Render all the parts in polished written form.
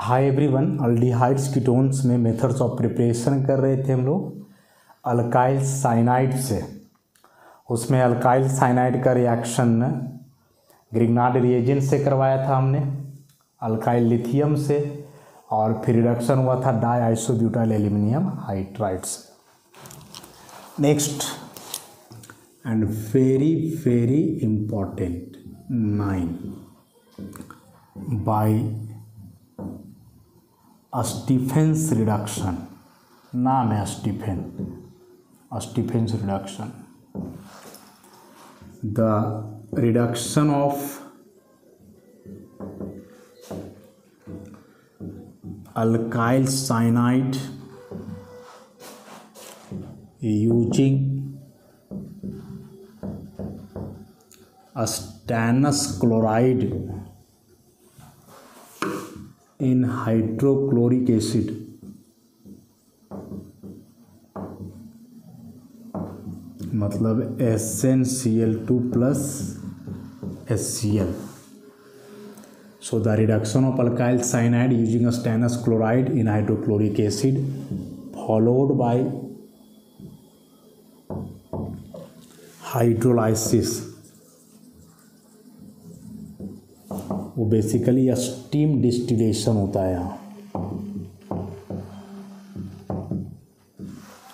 Hi everyone, aldehydes ketones में methods of preparation कर रहे थे हम लोग अल्काइल साइनाइड से। उसमें अल्काइल साइनाइड का रिएक्शन ग्रिग्नार्ड रिएजेंट से करवाया था हमने, अल्काइल लिथियम से, और फिर रिडक्शन हुआ था डाई आइसोब्यूटाइल एल्यूमिनियम हाइड्राइड से। Next and very very important 9 by Stephen's reduction. नाम है Stephen's reduction. The reduction of alkyl cyanide using stannous chloride in hydrochloric acid मतलब SnCl2 plus HCl. So the reduction of alkyl cyanide using a stannous chloride in hydrochloric acid followed by hydrolysis, वो basically steam distillation होता है यहाँ।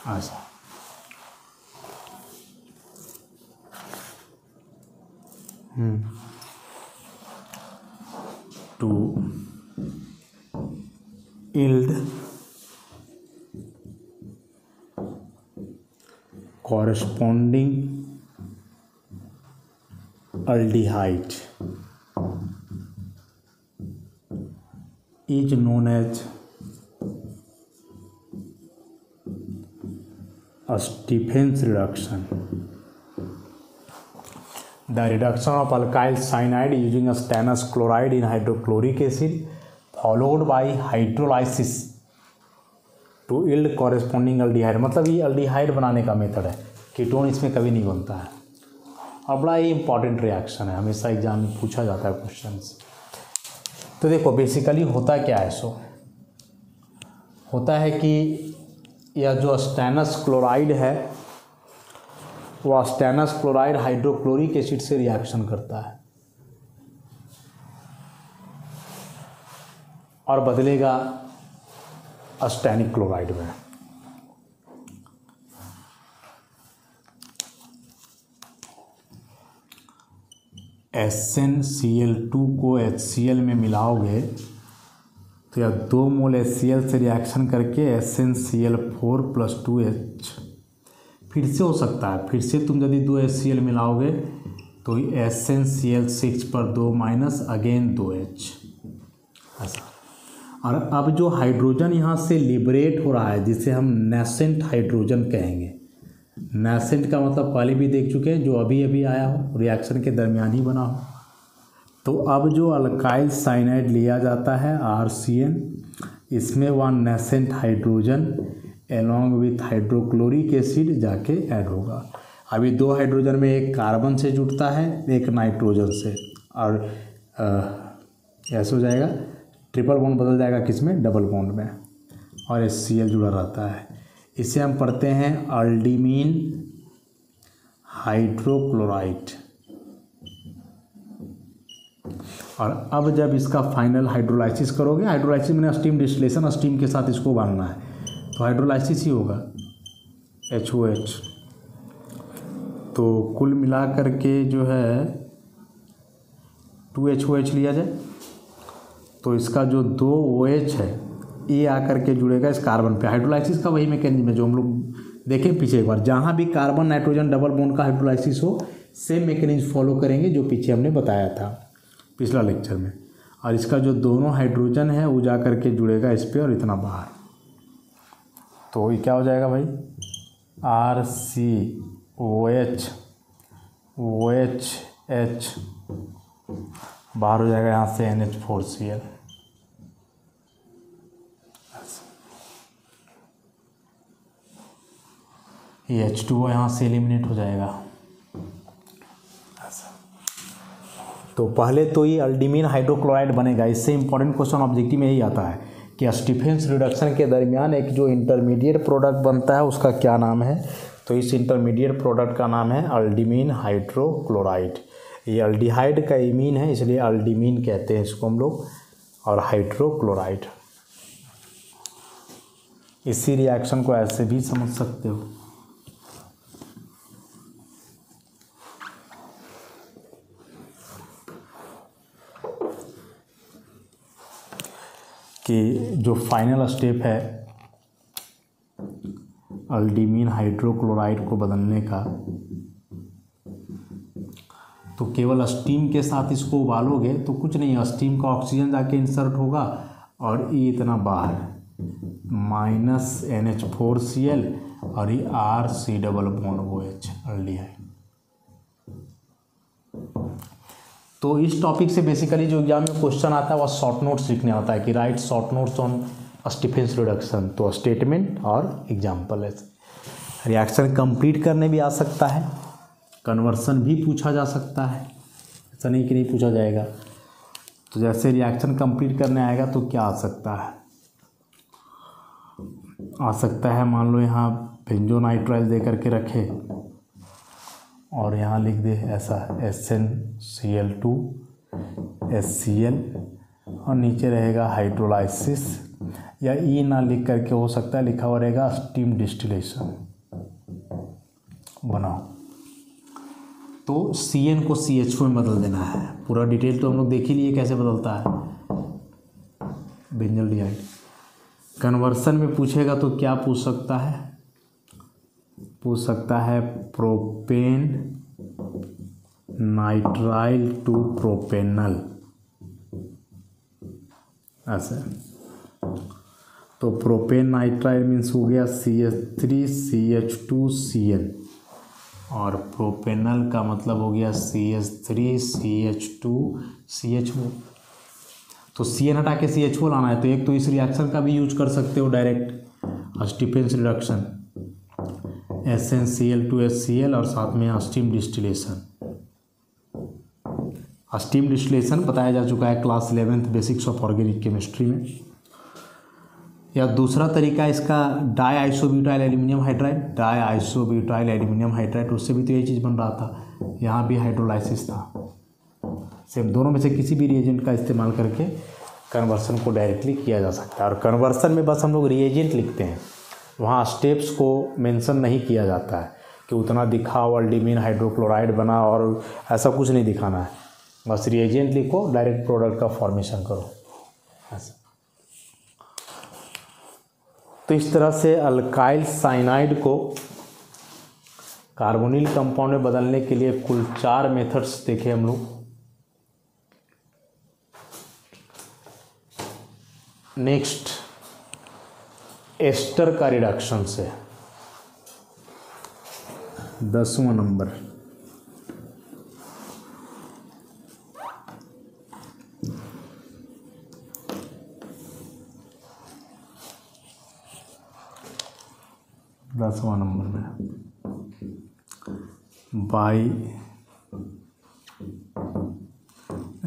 अच्छा, to yield corresponding aldehyde is known as Stephens reduction. The reduction of alkyl cyanide using a stannous chloride in hydrochloric acid followed by hydrolysis to yield corresponding aldehyde। मतलब ये aldehyde बनाने का method है, ketone इसमें कभी नहीं बनता है और बड़ा ही इंपॉर्टेंट रिएक्शन है, हमेशा एग्जाम में पूछा जाता है क्वेश्चंस। तो देखो बेसिकली होता क्या है, सो होता है कि यह जो स्टेनस क्लोराइड है वह स्टेनस क्लोराइड हाइड्रोक्लोरिक एसिड से रिएक्शन करता है और बदलेगा स्टेनिक क्लोराइड में। SnCl2 को HCl में मिलाओगे तो यह 2 मोल HCl से रिएक्शन करके SnCl4 + 2H फिर से हो सकता है। फिर से तुम यदि 2 HCl मिलाओगे तो SnCl6 पर 2 - अगेन 2H ऐसा। और अब जो हाइड्रोजन यहाँ से लिबरेट हो रहा है जिसे हम नेसेंट हाइड्रोजन कहेंगे। नेसेंट का मतलब पहले भी देख चुके हैं, जो अभी अभी आया हो, रिएक्शन के दरमियान ही बना हो। तो अब जो अल्काइल साइनाइड लिया जाता है RCN, इसमें वह nascent hydrogen along with hydrochloric acid जाके ऐड होगा। अभी 2 हाइड्रोजन में एक कार्बन से जुड़ता है, एक नाइट्रोजन से, और ऐसे हो जाएगा ट्रिपल बॉन्ड बदल जाएगा किसमें, डबल बॉन्ड में, और HCl जुड़ा रहता है। इसे हम पढ़ते हैं अल्डिमीन हाइड्रोक्लोराइड। और अब जब इसका फाइनल हाइड्रोलाइसिस करोगे, हाइड्रोलाइसिस में स्टीम डिस्टिलेशन, स्टीम के साथ इसको बांधना है तो हाइड्रोलाइसिस ही होगा HOH। तो कुल मिला करके जो है 2HOH लिया जाए तो इसका जो 2 OH है ये आकर के जुड़ेगा इस कार्बन पे। हाइड्रोलाइसिस का वही मैकेनिज्म है जो हम लोग देखें पीछे एक बार, जहाँ भी कार्बन नाइट्रोजन डबल बॉन्ड का हाइड्रोलाइसिस हो सेम मैकेनिज्म फॉलो करेंगे जो पीछे हमने बताया था पिछला लेक्चर में। और इसका जो दोनों हाइड्रोजन है वो जा कर के जुड़ेगा इस पर और इतना बाहर, तो ये क्या हो जाएगा भाई, RCOH OHH बाहर हो जाएगा यहाँ से NH4Cl। ये H2O यहाँ से एलिमिनेट हो जाएगा ऐसा। तो पहले तो ये अल्डीमीन हाइड्रोक्लोराइड बनेगा। इससे इंपॉर्टेंट क्वेश्चन ऑब्जेक्टिव में यही आता है कि स्टीफेंस रिडक्शन के दरमियान एक जो इंटरमीडिएट प्रोडक्ट बनता है उसका क्या नाम है। तो इस इंटरमीडिएट प्रोडक्ट का नाम है अल्डीमीन हाइड्रोक्लोराइड। ये अल्डिहाइड का इमीन है इसलिए अल्डीमीन कहते हैं इसको हम लोग, और हाइड्रोक्लोराइड। इसी रिएक्शन को ऐसे भी समझ सकते हो कि जो फाइनल स्टेप है अल्डीमीन हाइड्रोक्लोराइड को बदलने का, तो केवल स्टीम के साथ इसको उबालोगे तो कुछ नहीं, स्टीम का ऑक्सीजन जाके इंसर्ट होगा और ये इतना बाहर -NH4Cl और ये RC≡OH अल्डिहाइड। तो इस टॉपिक से बेसिकली जो एग्जाम में क्वेश्चन आता है वह शॉर्ट नोट्स लिखने आता है कि write short notes on Stephen's reduction. तो स्टेटमेंट और एग्जाम्पल है। रिएक्शन कंप्लीट करने भी आ सकता है, कन्वर्सन भी पूछा जा सकता है, ऐसा नहीं कि नहीं पूछा जाएगा। तो जैसे रिएक्शन कंप्लीट करने आएगा तो क्या आ सकता है, आ सकता है मान लो यहाँ बेंजोनाइट्राइल दे करके रखे और यहाँ लिख दे ऐसा SnCl2 HCl और नीचे रहेगा हाइड्रोलाइसिस, या ई ना लिख करके हो सकता है लिखा हुआ रहेगा स्टीम डिस्टिलेशन बनाओ। तो Cn को CH4 में बदल देना है। पूरा डिटेल तो हम लोग देख ही लिए कैसे बदलता है बेंजल्डिहाइड। कन्वर्सन में पूछेगा तो क्या पूछ सकता है, पूछ सकता है प्रोपेन नाइट्राइल टू प्रोपेनल ऐसे। तो प्रोपेन नाइट्राइल मीन्स हो गया CH3CH2Cl और प्रोपेनल का मतलब हो गया CH3CH2CH4। तो Cn हटा के CH4 लाना है तो एक तो इस रिएक्शन का भी यूज कर सकते हो डायरेक्ट स्टीफेंस रिडक्शन SnCl2HCl और साथ में स्टीम डिस्टिलेशन। स्टीम डिस्टिलेशन बताया जा चुका है class 11th basics of organic chemistry में। या दूसरा तरीका इसका डाई आइसोब्यूटाइल एल्यूमिनियम हाइड्राइड, उससे भी तो यही चीज़ बन रहा था, यहाँ भी हाइड्रोलाइसिस था। सेम दोनों में से किसी भी रिएजेंट का इस्तेमाल करके कन्वर्सन को डायरेक्टली किया जा सकता है। और कन्वर्सन में बस हम लोग रिएजेंट लिखते हैं, वहाँ स्टेप्स को मेंशन नहीं किया जाता है कि उतना दिखाओ अल्डीमीन हाइड्रोक्लोराइड बना, और ऐसा कुछ नहीं दिखाना है। बस रिएजेंट लिखो, डायरेक्ट प्रोडक्ट का फॉर्मेशन करो ऐसा। तो इस तरह से अल्काइल साइनाइड को कार्बोनिल कंपाउंड में बदलने के लिए कुल 4 मेथड्स देखे हम लोग। नेक्स्ट एस्टर का रिडक्शन से 10वां नंबर। में by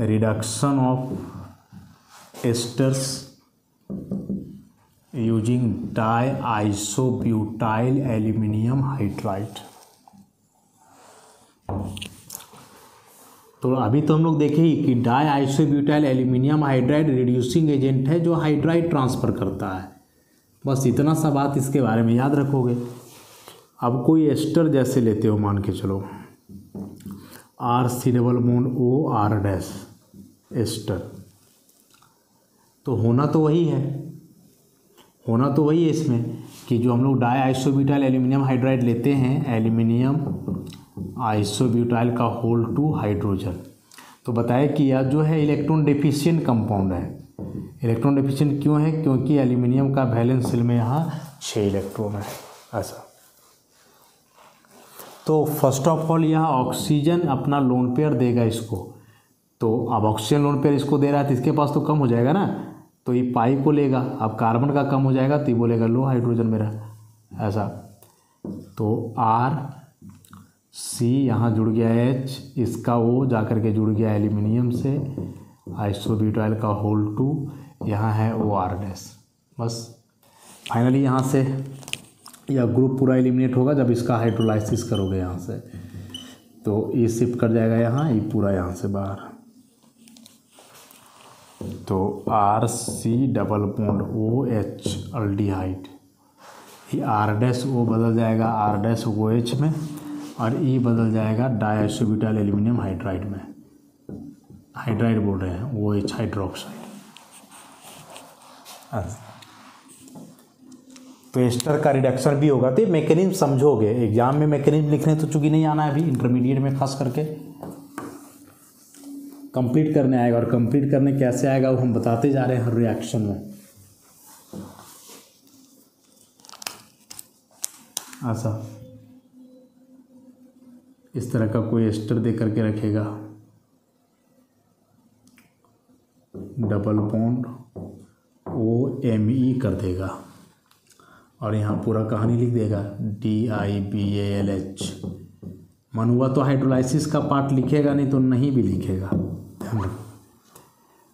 reduction of esters using die isobutyl aluminium hydride. तो अभी तो हम लोग देखे ही कि die isobutyl aluminium hydride reducing agent है जो हाइड्राइड ट्रांसफर करता है। बस इतना सा बात इसके बारे में याद रखोगे। अब कोई एस्टर जैसे लेते हो, मान के चलो RC≡OR' एस्टर, तो होना तो वही है इसमें कि जो हम लोग डाई आइसोब्यूटाइल एल्यूमिनियम हाइड्राइड लेते हैं, एल्यूमिनियम आइसोब्यूटाइल का होल टू हाइड्रोजन, तो बताया कि यह जो है इलेक्ट्रॉन डेफिशिएंट कंपाउंड है। इलेक्ट्रॉन डेफिशिएंट क्यों है? क्योंकि एल्यूमिनियम का वैलेंस शेल में यहाँ 6 इलेक्ट्रॉन है ऐसा। तो फर्स्ट ऑफ ऑल यह ऑक्सीजन अपना लोन पेयर देगा इसको, तो अब ऑक्सीजन लोन पेयर इसको दे रहा है तो इसके पास तो कम हो जाएगा ना, तो ये पाई को लेगा। अब कार्बन का कम हो जाएगा तो ये बोलेगा लो हाइड्रोजन मेरा ऐसा। तो R C यहाँ जुड़ गया H, इसका O जा कर के जुड़ गया एल्यूमिनियम से, आइसोब्यूटाइल का होल 2, यहाँ है OR डैश। बस फाइनली यहाँ से यह ग्रुप पूरा एलिमिनेट होगा जब इसका हाइड्रोलाइसिस करोगे यहाँ से, तो ये शिफ्ट कर जाएगा यहाँ, ये पूरा यहाँ से बाहर। तो RC double bond OH aldehyde, ये R डैश O बदल जाएगा R डैश OH में, और E बदल जाएगा डाइआइसोब्यूटाइल एल्यूमिनियम हाइड्राइड में। हाइड्राइड बोल रहे हैं, OH हाइड्रोक्साइड। तो एस्टर का रिडक्शन भी होगा। तो मैकेनिज्म समझोगे, एग्जाम में मैकेनिज्म लिखने तो चूंकि नहीं आना है अभी, इंटरमीडिएट में खास करके कंप्लीट करने आएगा, और कंप्लीट करने कैसे आएगा वो हम बताते जा रहे हैं हर रिएक्शन में। ऐसा इस तरह का कोई एस्टर दे करके रखेगा, डबल बॉन्ड OMe कर देगा, और यहाँ पूरा कहानी लिख देगा DIBALH। मन हुआ तो हाइड्रोलाइसिस का पार्ट लिखेगा, नहीं तो नहीं भी लिखेगा।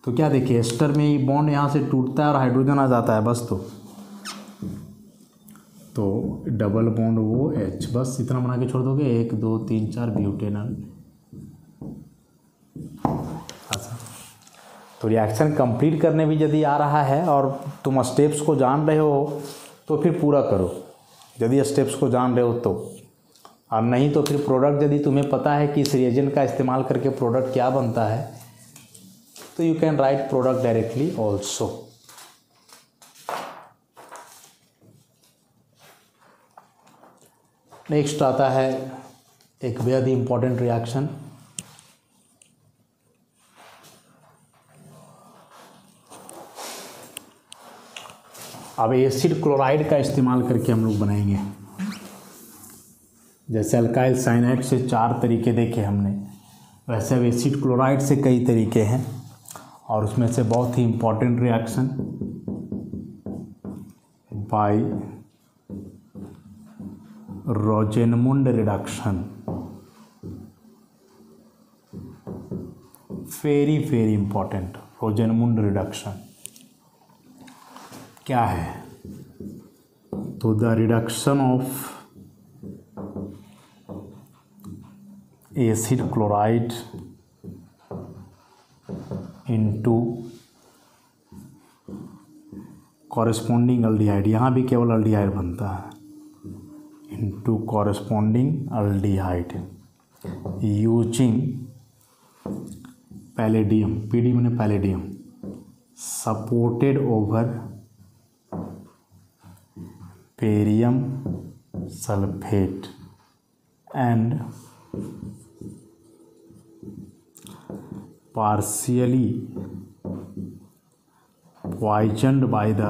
तो क्या देखिए, एस्टर में ये बॉन्ड यहाँ से टूटता है और हाइड्रोजन आ जाता है बस। तो डबल बॉन्ड OH, बस इतना बना के छोड़ दोगे, 1 2 3 4 ब्यूटेनल। अच्छा, तो रिएक्शन कंप्लीट करने भी यदि आ रहा है और तुम स्टेप्स को जान रहे हो तो फिर पूरा करो, यदि स्टेप्स को जान रहे हो तो। और नहीं तो फिर प्रोडक्ट यदि तुम्हें पता है कि इस रिएजेंट का इस्तेमाल करके प्रोडक्ट क्या बनता है, तो you can write product directly also. Next आता है एक बेहद इम्पॉर्टेंट रिएक्शन, अब एसिड क्लोराइड का इस्तेमाल करके हम लोग बनाएंगे। जैसे अल्काइल साइनाइड से 4 तरीके देखे हमने, वैसे अब एसिड क्लोराइड से कई तरीके हैं, और उसमें से बहुत ही important reaction by Rosenmund reduction, very very important. Rosenmund reduction क्या है? तो the reduction of acid chloride into corresponding aldehyde, यहाँ भी केवल अल्डिहाइड बनता है, into corresponding aldehyde using palladium, PD मैंने palladium, supported over barium sulphate and partially poisoned by the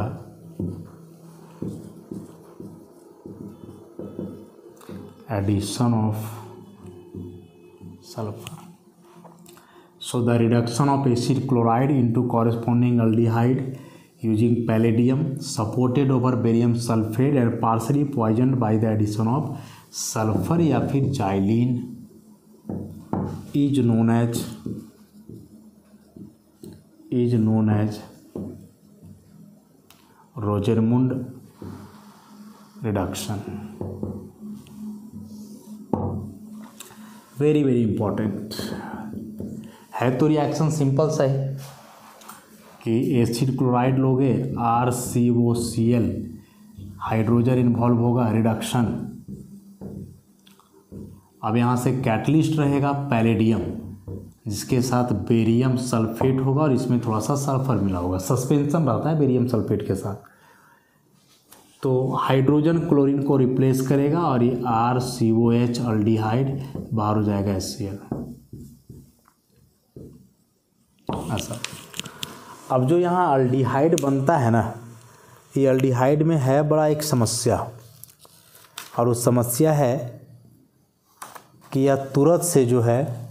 addition of sulfur. So the reduction of acid chloride into corresponding aldehyde using palladium supported over barium sulfate and partially poisoned by the addition of sulfur या फिर xylene is known as Rosenmund reduction. Very very important है। तो reaction simple सा है कि acid chloride लोगे, RCOCl, hydrogen involve होगा, reduction. अब यहाँ से कैटलिस्ट रहेगा पैलेडियम, जिसके साथ बेरियम सल्फेट होगा और इसमें थोड़ा सा सल्फर मिला होगा, सस्पेंशन रहता है बेरियम सल्फेट के साथ। तो हाइड्रोजन क्लोरीन को रिप्लेस करेगा और ये RCOH अल्डिहाइड बाहर हो जाएगा HCl। ऐसा। अब जो यहाँ अल्डिहाइड बनता है ना, ये अल्डिहाइड में है बड़ा एक समस्या, और उस समस्या है कि यह तुरंत से जो है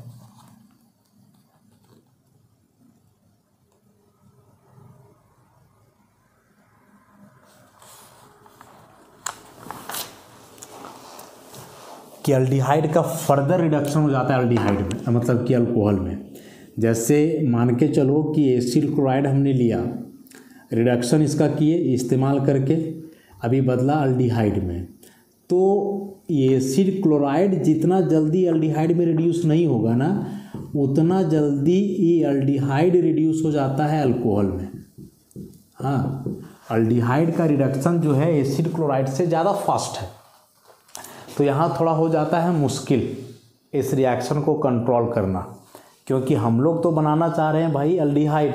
कि अल्डिहाइड का फर्दर रिडक्शन हो जाता है अल्डिहाइड में, मतलब कि अल्कोहल में। जैसे मान के चलो कि एसिड क्लोराइड हमने लिया, रिडक्शन इसका किए इस्तेमाल करके, अभी बदला अल्डिहाइड में, तो एसिड क्लोराइड जितना जल्दी अल्डिहाइड में रिड्यूस नहीं होगा ना, उतना जल्दी ये अल्डिहाइड रिड्यूस हो जाता है अल्कोहल में। हाँ, अल्डिहाइड का रिडक्शन जो है एसिड क्लोराइड से ज़्यादा फास्ट है। तो यहाँ थोड़ा हो जाता है मुश्किल इस रिएक्शन को कंट्रोल करना, क्योंकि हम लोग तो बनाना चाह रहे हैं भाई अल्डिहाइड,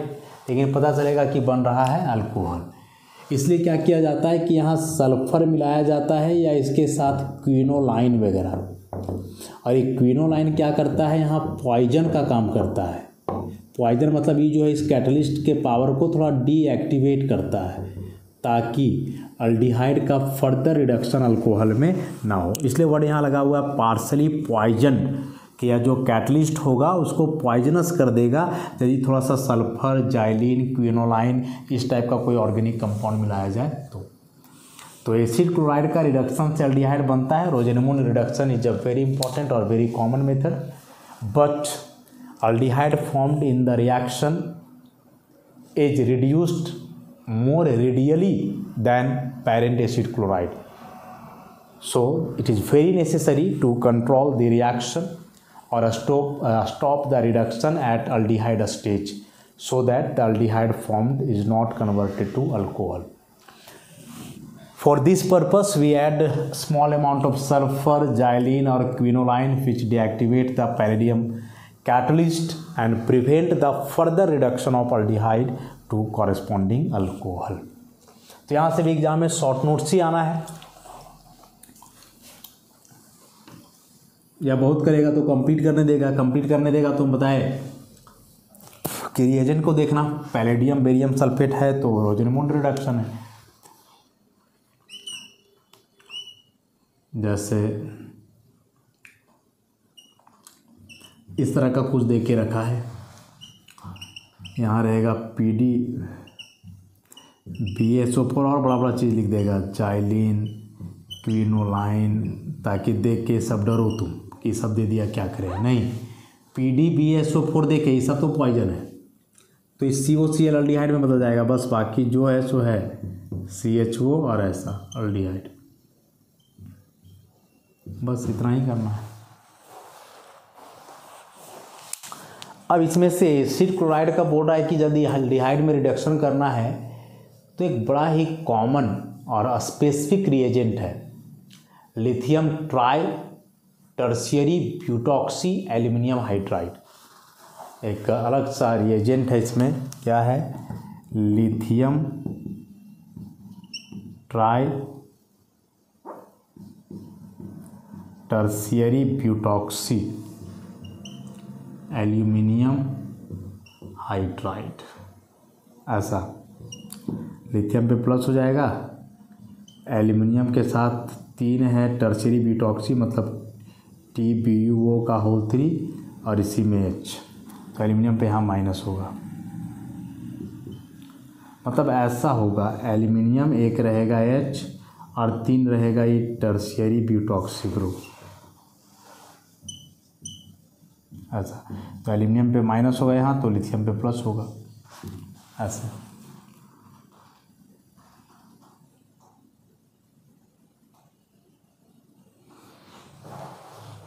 लेकिन पता चलेगा कि बन रहा है अल्कोहल। इसलिए क्या किया जाता है कि यहाँ सल्फर मिलाया जाता है या इसके साथ क्विनोलाइन वगैरह, और ये क्विनोलाइन क्या करता है, यहाँ पॉइजन का काम करता है। पॉइजन मतलब ये जो है इस कैटलिस्ट के पावर को थोड़ा डीएक्टिवेट करता है, ताकि अल्डिहाइड का फर्दर रिडक्शन अल्कोहल में ना हो। इसलिए वर्ड यहाँ लगा हुआ है पार्शली पॉइजन, कि यह जो कैटलिस्ट होगा उसको पॉइजनस कर देगा यदि थोड़ा सा सल्फर, जाइलिन, क्विनोलाइन इस टाइप का कोई ऑर्गेनिक कंपाउंड मिलाया जाए तो एसिड क्लोराइड का रिडक्शन से अल्डिहाइड बनता है। Rosenmund reduction is a very important और very common method, but aldehyde formed in the reaction is reduced more readily than parent acid chloride. So it is very necessary to control the reaction or stop the reduction at aldehyde stage, so that the aldehyde formed is not converted to alcohol. For this purpose we add small amount of sulfur, xylene or quinoline, which deactivate the palladium catalyst and prevent the further reduction of aldehyde to corresponding alcohol. तो यहाँ से भी exam में short notes ही आना है, या बहुत करेगा तो कंप्लीट करने देगा। कंप्लीट करने देगा तो बताए कि रिएजेंट को देखना, पैलेडियम बेरियम सल्फेट है तो रोजेनमून रिडक्शन है। जैसे इस तरह का कुछ दे के रखा है, यहाँ रहेगा PdBSO4 और बड़ा बड़ा चीज़ लिख देगा, जाइलिन, क्विनोलाइन, ताकि देख के सब डरो तुम कि सब दे दिया क्या करें। नहीं, PdBSO4 देखे ये सब तो पॉइजन है, तो इस COCl अल्डिहाइड में बदल जाएगा बस, बाकी जो है सो है CHO और ऐसा अल्डिहाइड, बस इतना ही करना है। अब इसमें से एसिड क्लोराइड का बोल रहा है कि यदि अल्डिहाइड में रिडक्शन करना है तो एक बड़ा ही कॉमन और स्पेसिफिक रिएजेंट है, lithium tri tertiary butoxy aluminium hydride. एक अलग सा रिएजेंट है इसमें, क्या है, lithium tri tertiary butoxy aluminium hydride. ऐसा लिथियम पे प्लस हो जाएगा, एल्यूमिनियम के साथ 3 है टर्शियरी ब्यूटॉक्सी, मतलब TBUO का होल 3 और इसी में H, तो एल्यूमिनियम पे यहाँ माइनस होगा, मतलब ऐसा होगा, एल्यूमिनियम एक रहेगा H और 3 रहेगा ये टर्शियरी ब्यूटॉक्सी ग्रुप, ऐसा। तो एल्यूमिनियम पे माइनस होगा यहाँ, तो लिथियम पे प्लस होगा, ऐसा।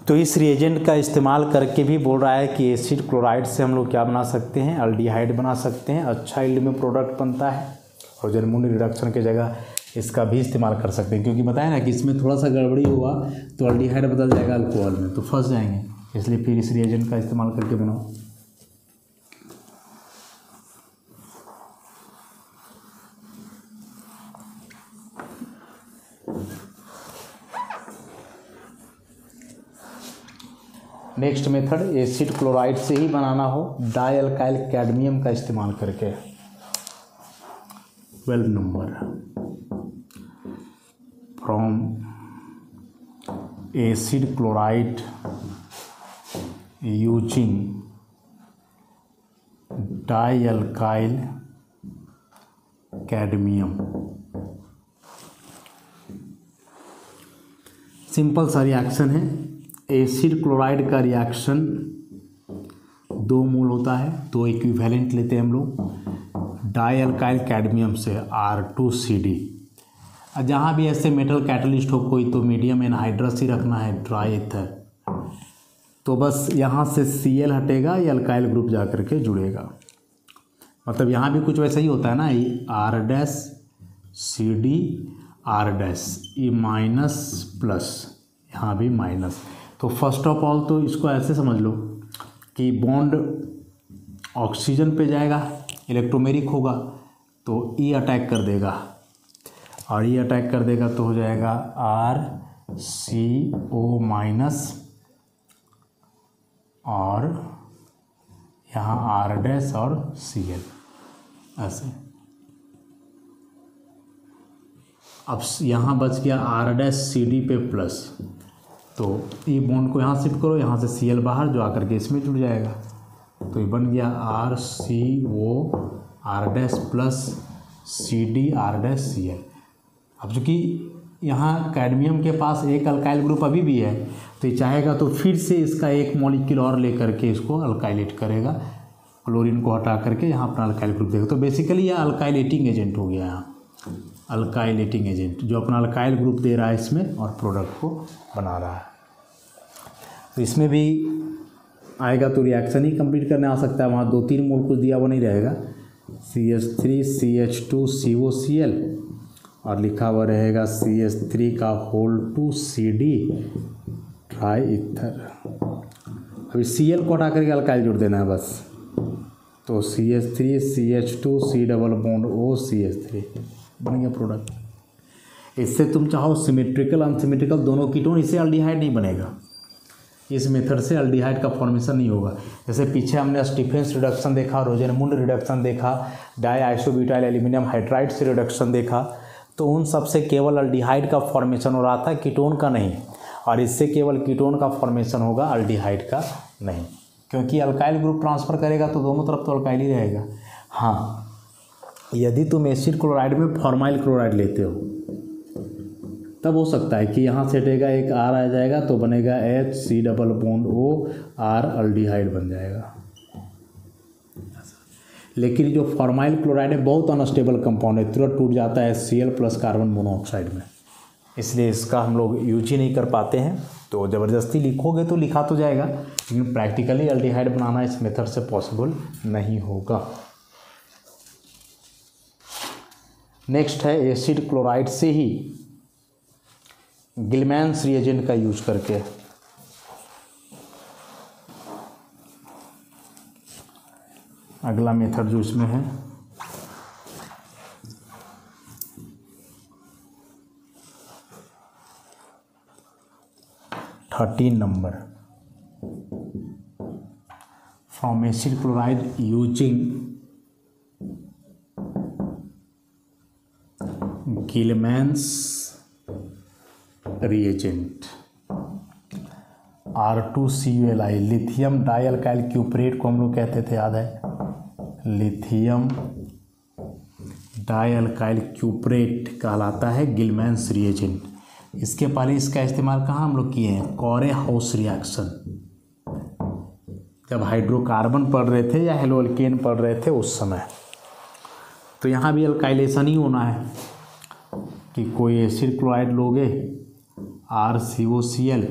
तो इस रिएजेंट का इस्तेमाल करके भी बोल रहा है कि एसिड क्लोराइड से हम लोग क्या बना सकते हैं, अल्डिहाइड बना सकते हैं, अच्छा यील्ड में प्रोडक्ट बनता है। रोजेनमून रिडक्शन की जगह इसका भी इस्तेमाल कर सकते हैं, क्योंकि बताया ना कि इसमें थोड़ा सा गड़बड़ी हुआ तो अल्डिहाइड बदल जाएगा अल्कोहल में, तो फंस जाएंगे, इसलिए फिर इस रिएजेंट का इस्तेमाल करके बनाओ। नेक्स्ट मेथड, एसिड क्लोराइड से ही बनाना हो डाई अल्काइल कैडमियम का इस्तेमाल करके। 12 number, from acid chloride using die alkyl cadmium. Simple सा रिएक्शन है, एसिड क्लोराइड का रिएक्शन 2 मोल होता है, 2 इक्विवेलेंट लेते हैं हम लोग डाई अल्काइल कैडमियम से R2CD। जहाँ भी ऐसे मेटल कैटलिस्ट हो कोई तो मीडियम एनहाइड्रस ही रखना है, ड्राई ईथर। तो बस यहाँ से Cl हटेगा, ये अल्काइल ग्रुप जा कर के जुड़ेगा। मतलब यहाँ भी कुछ वैसा ही होता है ना, R-CD R-, ये माइनस प्लस, यहाँ भी माइनस। तो फर्स्ट ऑफ ऑल तो इसको ऐसे समझ लो कि बॉन्ड ऑक्सीजन पे जाएगा, इलेक्ट्रोमेरिक होगा तो E अटैक कर देगा, और E अटैक कर देगा तो हो जाएगा RCO माइनस, और यहाँ R- और Cl ऐसे। अब यहाँ बच गया R-CD पे प्लस, तो ये बॉन्ड को यहाँ शिफ्ट करो, यहाँ से Cl बाहर जो आकर के इसमें जुड़ जाएगा, तो ये बन गया RCO R- plus CD R- Cl। अब चूँकि यहाँ कैडमियम के पास एक अल्काइल ग्रुप अभी भी है, तो ये चाहेगा तो फिर से इसका एक मॉलिक्यूल और लेकर के इसको अल्काइलेट करेगा, क्लोरीन को हटा करके यहाँ अपना अल्काइल ग्रुप देगा। तो बेसिकली यह अल्काइलेटिंग एजेंट हो गया, यहाँ अल्काइलेटिंग एजेंट जो अपना अल्काइल ग्रुप दे रहा है इसमें और प्रोडक्ट को बना रहा है। तो इसमें भी आएगा तो रिएक्शन ही कंप्लीट करने आ सकता है, वहाँ 2-3 मोल कुछ दिया हुआ नहीं रहेगा, CH3CH2COCl और लिखा हुआ रहेगा CH3 का होल 2CD ट्राई ईथर। अभी Cl को हटा करके अल्काइल जोड़ देना है बस, तो CH3 CH2 C double bond O CH3 बन गया प्रोडक्ट। इससे तुम चाहो सिमेट्रिकल अनसिमेट्रिकल दोनों कीटोन, इससे अल्डिहाइड नहीं बनेगा, इस मेथड से अल्डिहाइड का फॉर्मेशन नहीं होगा। जैसे पीछे हमने स्टीफेंस रिडक्शन देखा, रोजेनमुंड रिडक्शन देखा, डाई आइसोब्यूटाइल एल्यूमिनियम हाइड्राइड से रिडक्शन देखा, तो उन सब से केवल अल्डिहाइड का फॉर्मेशन हो रहा था, कीटोन का नहीं। और इससे केवल कीटोन का फॉर्मेशन होगा, अल्डिहाइड का नहीं, क्योंकि अल्काइल ग्रुप ट्रांसफ़र करेगा तो दोनों तरफ तो अल्काइल ही रहेगा। हाँ, यदि तुम एसिड क्लोराइड में फॉर्माइल क्लोराइड लेते हो तब हो सकता है कि यहाँ से हटेगा एक R आ जाएगा तो बनेगा HC double bond O R aldehyde बन जाएगा। लेकिन जो फॉर्माइल क्लोराइड है बहुत अनस्टेबल कंपाउंड है, तुरंत टूट जाता है Cl प्लस कार्बन मोनोऑक्साइड में, इसलिए इसका हम लोग यूज ही नहीं कर पाते हैं। तो ज़बरदस्ती लिखोगे तो लिखा तो जाएगा, लेकिन प्रैक्टिकली अल्डिहाइड बनाना इस मेथड से पॉसिबल नहीं होगा। नेक्स्ट है एसिड क्लोराइड से ही गिलमैन्स रिएजेंट का यूज करके अगला मेथड जो इसमें है thirteen number, from acid chloride using Gilman's reagent R2CuLi, lithium di alkyl cuprate को हम लोग कहते थे, याद है, लिथियम डाई अल्काइल क्यूपरेट कहलाता है गिलमैन्स रिएजेंट। इसके पहले इसका इस्तेमाल कहाँ हम लोग किए हैं, कॉरे हाउस रिएक्शन, जब हाइड्रोकार्बन पढ़ रहे थे या हेलोअल्केन पढ़ रहे थे उस समय। तो यहाँ भी अल्काइलेशन ही होना है कि कोई एसिड क्लोराइड लोगे RCOCl,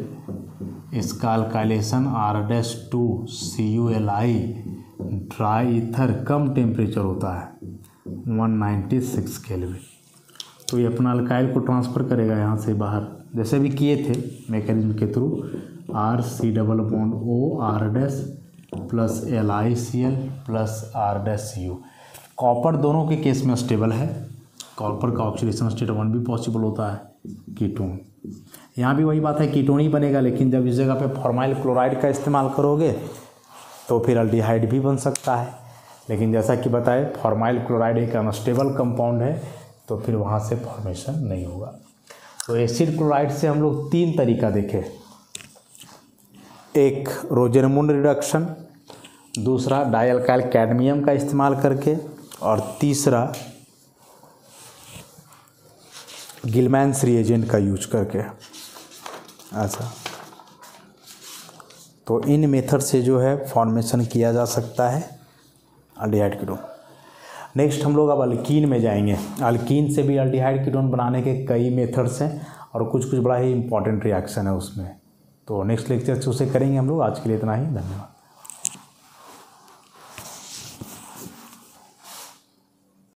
इसका अल्काइलेशन R-2CuLi, ड्राई ईथर, कम टेम्परेचर होता है 196 केल्विन। तो ये अपना अल्काइल को ट्रांसफ़र करेगा यहाँ से बाहर, जैसे भी किए थे मैकेनिज्म के through, RC double bond O R- plus LiCl plus R-Cu। Copper दोनों के केस में स्टेबल है, कॉपर का ऑक्सीडेशन स्टेट 1 भी पॉसिबल होता है, कीटोन। यहाँ भी वही बात है, कीटोन ही बनेगा, लेकिन जब इस जगह पे फॉर्माइल क्लोराइड का इस्तेमाल करोगे तो फिर अल्डिहाइड भी बन सकता है। लेकिन जैसा कि बताए फॉर्माइल क्लोराइड एक अनस्टेबल कंपाउंड है, तो फिर वहाँ से फॉर्मेशन नहीं होगा। तो एसिड क्लोराइड से हम लोग 3 तरीका देखे, एक रोजेनमुंड रिडक्शन, दूसरा डाई अल्काइल कैडमियम का इस्तेमाल करके, और तीसरा गिलमैन्स रिएजेंट का यूज करके। अच्छा, तो इन मेथड से जो है फॉर्मेशन किया जा सकता है एल्डिहाइड कीटोन। नेक्स्ट हम लोग अब अल्कीन में जाएंगे। अल्कीन से भी एल्डिहाइड कीटोन बनाने के कई मेथड्स हैं और कुछ बड़ा ही इंपॉर्टेंट रिएक्शन है उसमें। तो नेक्स्ट लेक्चर से उसे करेंगे हम लोग। आज के लिए इतना ही, धन्यवाद।